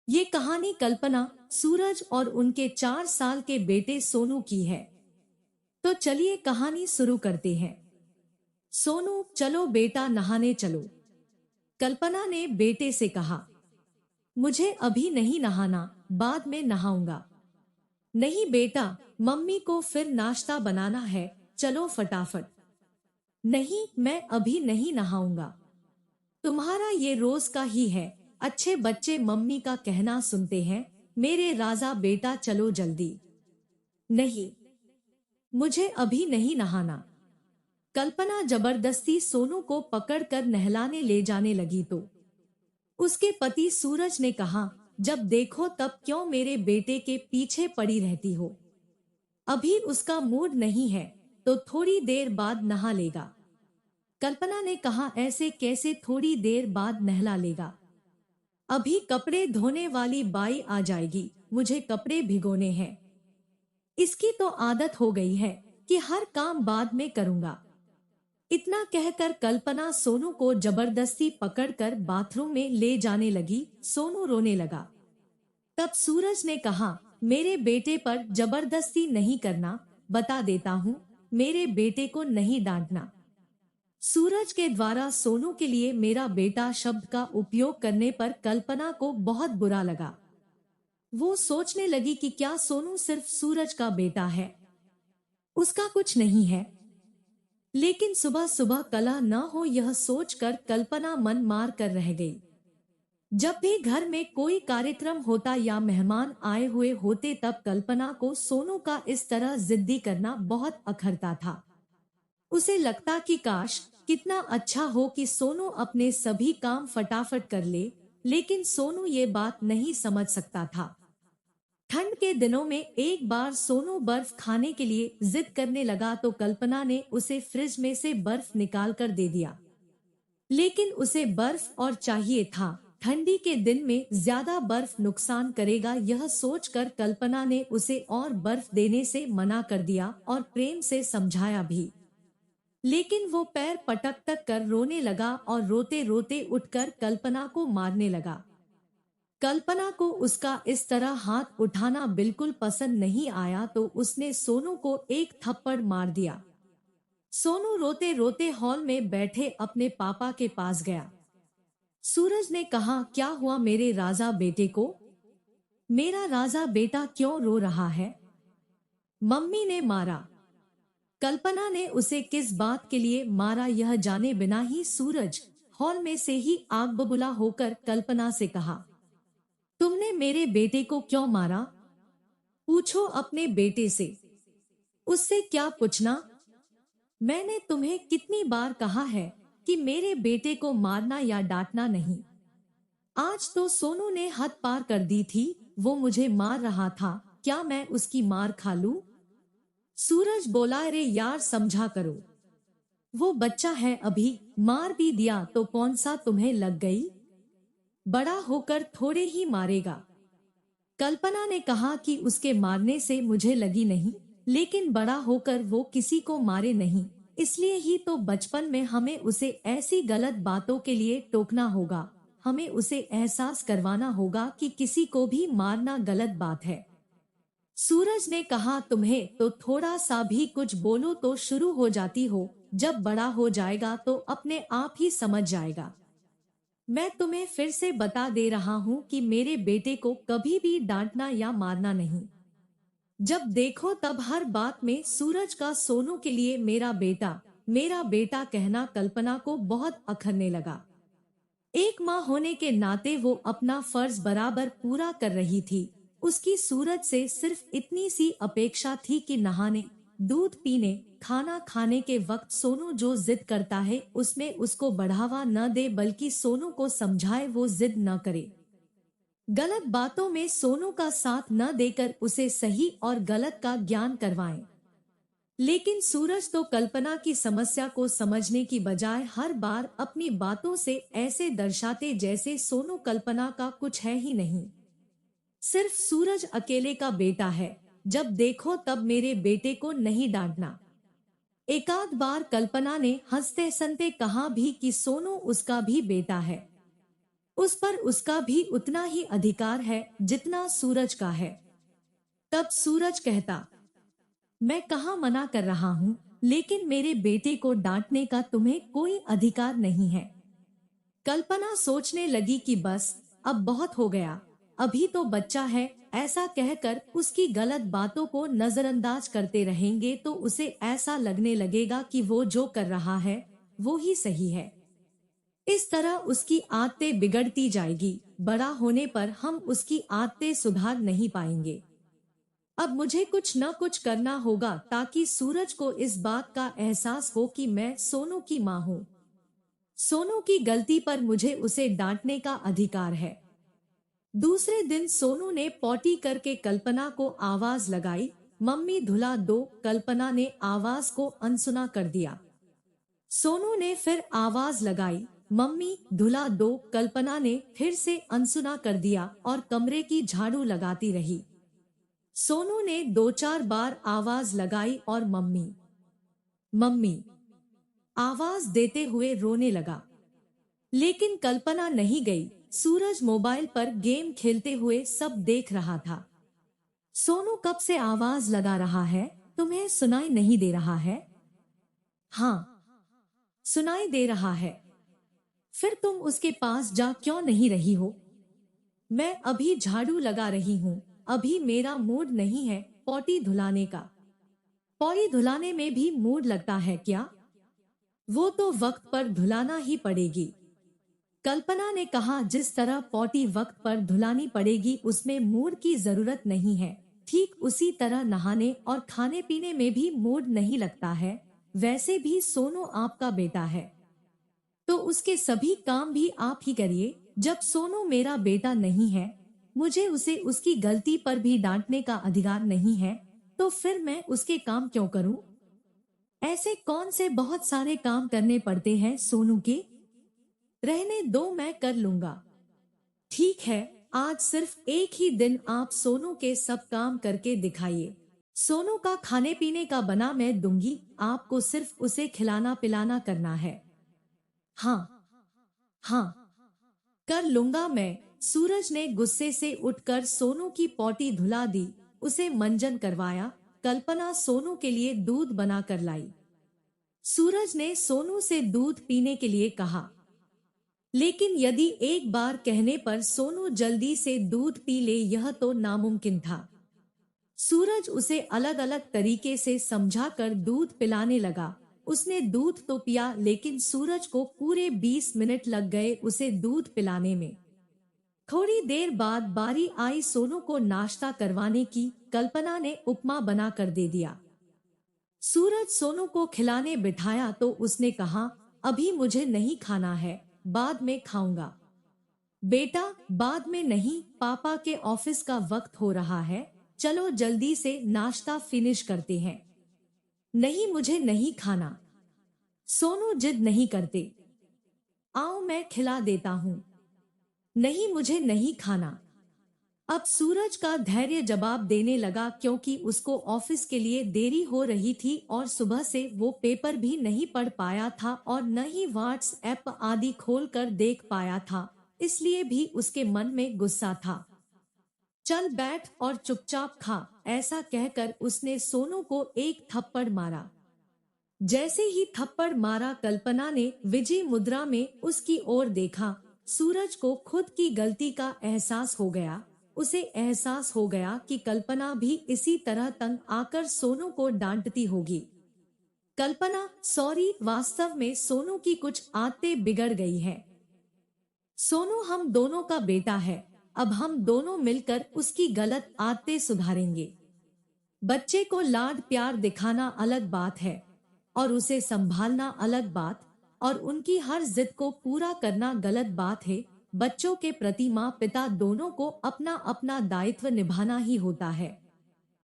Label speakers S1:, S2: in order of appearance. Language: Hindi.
S1: ये कहानी कल्पना, सूरज और उनके 4 साल के बेटे सोनू की है। तो चलिए कहानी शुरू करते हैं। सोनू, चलो बेटा नहाने चलो। कल्पना ने बेटे से कहा। मुझे अभी नहीं नहाना, बाद में नहाऊंगा। नहीं बेटा, मम्मी को फिर नाश्ता बनाना है, चलो फटाफट। नहीं, मैं अभी नहीं नहाऊंगा। तुम्हारा ये रोज का ही है। अच्छे बच्चे मम्मी का कहना सुनते हैं। मेरे राजा बेटा, चलो जल्दी। नहीं, मुझे अभी नहीं नहाना। कल्पना जबरदस्ती सोनू को पकड़कर नहलाने ले जाने लगी तो उसके पति सूरज ने कहा, जब देखो तब क्यों मेरे बेटे के पीछे पड़ी रहती हो। अभी उसका मूड नहीं है, तो थोड़ी देर बाद नहा लेगा। कल्पना ने कहा, ऐसे कैसे थोड़ी देर बाद नहला लेगा। अभी कपड़े धोने वाली बाई आ जाएगी, मुझे कपड़े भिगोने हैं। इसकी तो आदत हो गई है कि हर काम बाद में करूंगा। इतना कहकर कल्पना सोनू को जबरदस्ती पकड़कर बाथरूम में ले जाने लगी। सोनू रोने लगा। तब सूरज ने कहा, मेरे बेटे पर जबरदस्ती नहीं करना, बता देता हूँ, मेरे बेटे को नहीं डांटना। सूरज के द्वारा सोनू के लिए मेरा बेटा शब्द का उपयोग करने पर कल्पना को बहुत बुरा लगा। वो सोचने लगी कि क्या सोनू सिर्फ सूरज का बेटा है, उसका कुछ नहीं है। लेकिन सुबह सुबह कलह न हो, यह सोचकर कल्पना मन मार कर रह गई। जब भी घर में कोई कार्यक्रम होता या मेहमान आए हुए होते, तब कल्पना को सोनू का इस तरह जिद्दी करना बहुत अखरता था। उसे लगता कि काश कितना अच्छा हो कि सोनू अपने सभी काम फटाफट कर ले, लेकिन सोनू ये बात नहीं समझ सकता था। ठंड के दिनों में एक बार सोनू बर्फ खाने के लिए जिद करने लगा तो कल्पना ने उसे फ्रिज में से बर्फ निकाल कर दे दिया। लेकिन उसे बर्फ और चाहिए था। ठंडी के दिन में ज्यादा बर्फ नुकसान करेगा, यह सोचकर कल्पना ने उसे और बर्फ देने से मना कर दिया और प्रेम से समझाया भी। लेकिन वो पैर पटक तक कर रोने लगा और रोते रोते उठकर कल्पना को मारने लगा। कल्पना को उसका इस तरह हाथ उठाना बिल्कुल पसंद नहीं आया तो उसने सोनू को एक थप्पड़ मार दिया। सोनू रोते रोते हॉल में बैठे अपने पापा के पास गया। सूरज ने कहा, क्या हुआ मेरे राजा बेटे को? मेरा राजा बेटा क्यों रो रहा है? मम्मी ने मारा। कल्पना ने उसे किस बात के लिए मारा यह जाने बिना ही सूरज हॉल में से ही आग बबूला होकर कल्पना से कहा, तुमने मेरे बेटे को क्यों मारा? पूछो अपने बेटे से, उससे क्या पूछना? मैंने तुम्हें कितनी बार कहा है कि मेरे बेटे को मारना या डांटना नहीं। आज तो सोनू ने हद पार कर दी थी, वो मुझे मार रहा था, क्या मैं उसकी मार खा लूं? सूरज बोला, अरे यार समझा करो, वो बच्चा है अभी, मार भी दिया तो कौन सा तुम्हें लग गई? बड़ा होकर थोड़े ही मारेगा। कल्पना ने कहा कि उसके मारने से मुझे लगी नहीं, लेकिन बड़ा होकर वो किसी को मारे नहीं, इसलिए ही तो बचपन में हमें उसे ऐसी गलत बातों के लिए टोकना होगा। हमें उसे एहसास करवाना होगा कि किसी को भी मारना गलत बात है। सूरज ने कहा, तुम्हें तो थोड़ा सा भी कुछ बोलो तो शुरू हो जाती हो, जब बड़ा हो जाएगा तो अपने आप ही समझ जाएगा। मैं तुम्हें फिर से बता दे रहा हूँ कि मेरे बेटे को कभी भी डांटना या मारना नहीं। जब देखो तब हर बात में सूरज का सोनू के लिए मेरा बेटा कहना कल्पना को बहुत अखरने लगा। एक माँ होने के नाते वो अपना फर्ज बराबर पूरा कर रही थी। उसकी सूरज से सिर्फ इतनी सी अपेक्षा थी कि नहाने, दूध पीने, खाना खाने के वक्त सोनू जो जिद करता है उसमें उसको बढ़ावा न दे, बल्कि सोनू को समझाए वो जिद न करे। गलत बातों में सोनू का साथ न देकर उसे सही और गलत का ज्ञान करवाएं। लेकिन सूरज तो कल्पना की समस्या को समझने की बजाय हर बार अपनी बातों से ऐसे दर्शाते जैसे सोनू कल्पना का कुछ है ही नहीं। सिर्फ सूरज अकेले का बेटा है, जब देखो तब मेरे बेटे को नहीं डांटना। एकाध बार कल्पना ने हंसते हंसते कहा भी कि सोनू उसका भी बेटा है। उस पर उसका भी उतना ही अधिकार है जितना सूरज का है। तब सूरज कहता, मैं कहाँ मना कर रहा हूँ, लेकिन मेरे बेटे को डांटने का तुम्हें कोई अधिकार नहीं है। कल्पना सोचने लगी कि बस अब बहुत हो गया, अभी तो बच्चा है, ऐसा कहकर उसकी गलत बातों को नजरअंदाज करते रहेंगे तो उसे ऐसा लगने लगेगा कि वो जो कर रहा है वो ही सही है। इस तरह उसकी आदतें बिगड़ती जाएगी, बड़ा होने पर हम उसकी आदतें सुधार नहीं पाएंगे। अब मुझे कुछ न कुछ करना होगा ताकि सूरज को इस बात का एहसास हो कि मैं सोनू की माँ हूँ। सोनू की गलती पर मुझे उसे डांटने का अधिकार है। दूसरे दिन सोनू ने पॉटी करके कल्पना को आवाज लगाई, मम्मी धुला दो। कल्पना ने आवाज को अनसुना कर दिया। सोनू ने फिर आवाज लगाई, मम्मी धुला दो। कल्पना ने फिर से अनसुना कर दिया और कमरे की झाड़ू लगाती रही। सोनू ने 2-4 बार आवाज लगाई और मम्मी मम्मी आवाज देते हुए रोने लगा। लेकिन कल्पना नहीं गई। सूरज मोबाइल पर गेम खेलते हुए सब देख रहा था। सोनू कब से आवाज लगा रहा है, तुम्हें सुनाई नहीं दे रहा है? हाँ, सुनाई दे रहा है। फिर तुम उसके पास जा क्यों नहीं रही हो? मैं अभी झाड़ू लगा रही हूँ, अभी मेरा मूड नहीं है पॉटी धुलाने का। पॉटी धुलाने में भी मूड लगता है क्या? वो तो वक्त पर धुलाना ही पड़ेगी। कल्पना ने कहा, जिस तरह पॉटी वक्त पर धुलानी पड़ेगी उसमें मूड की जरूरत नहीं है। ठीक उसी तरह नहाने और खाने पीने में भी मूड नहीं लगता है। वैसे भी सोनू आपका बेटा है तो उसके सभी काम भी आप ही करिए। जब सोनू मेरा बेटा नहीं है, मुझे उसे उसकी गलती पर भी डांटने का अधिकार नहीं है, तो फिर मैं उसके काम क्यों करूं? ऐसे कौन से बहुत सारे काम करने पड़ते हैं सोनू के? रहने दो, मैं कर लूंगा। ठीक है, आज सिर्फ एक ही दिन आप सोनू के सब काम करके दिखाइए। सोनू का खाने पीने का बना मैं दूंगी, आपको सिर्फ उसे खिलाना पिलाना करना है। हाँ हाँ, कर लूंगा मैं। सूरज ने गुस्से से उठकर सोनू की पॉटी धुला दी, उसे मंजन करवाया। कल्पना सोनू के लिए दूध बना कर लाई। सूरज ने सोनू से दूध पीने के लिए कहा, लेकिन यदि एक बार कहने पर सोनू जल्दी से दूध पी ले यह तो नामुमकिन था। सूरज उसे अलग अलग तरीके से समझाकर दूध पिलाने लगा। उसने दूध तो पिया, लेकिन सूरज को पूरे 20 मिनट लग गए उसे दूध पिलाने में। थोड़ी देर बाद बारी आई सोनू को नाश्ता करवाने की। कल्पना ने उपमा बना कर दे दिया। सूरज सोनू को खिलाने बिठाया तो उसने कहा, अभी मुझे नहीं खाना है, बाद में खाऊंगा। बेटा, बाद में नहीं, पापा के ऑफिस का वक्त हो रहा है, चलो जल्दी से नाश्ता फिनिश करते हैं। नहीं, मुझे नहीं खाना। सोनू जिद नहीं करते। आओ मैं खिला देता हूँ। नहीं, मुझे नहीं खाना। अब सूरज का धैर्य जवाब देने लगा, क्योंकि उसको ऑफिस के लिए देरी हो रही थी और सुबह से वो पेपर भी नहीं पढ़ पाया था और न ही व्हाट्सएप आदि खोलकर देख पाया था, इसलिए भी उसके मन में गुस्सा था। चल बैठ और चुपचाप खा, ऐसा कहकर उसने सोनू को एक थप्पड़ मारा। जैसे ही थप्पड़ मारा, कल्पना ने विजय मुद्रा में उसकी ओर देखा। सूरज को खुद की गलती का एहसास हो गया। उसे एहसास हो गया कि कल्पना भी इसी तरह तंग आकर सोनू को डांटती होगी। कल्पना, सॉरी, वास्तव में सोनू की कुछ आदतें बिगड़ गई है। सोनू हम दोनों का बेटा है, अब हम दोनों मिलकर उसकी गलत आदतें सुधारेंगे। बच्चे को लाड प्यार दिखाना अलग बात है और उसे संभालना अलग बात, और उनकी हर जिद को पूरा करना गलत बात है। बच्चों के प्रति माँ पिता दोनों को अपना अपना दायित्व निभाना ही होता है।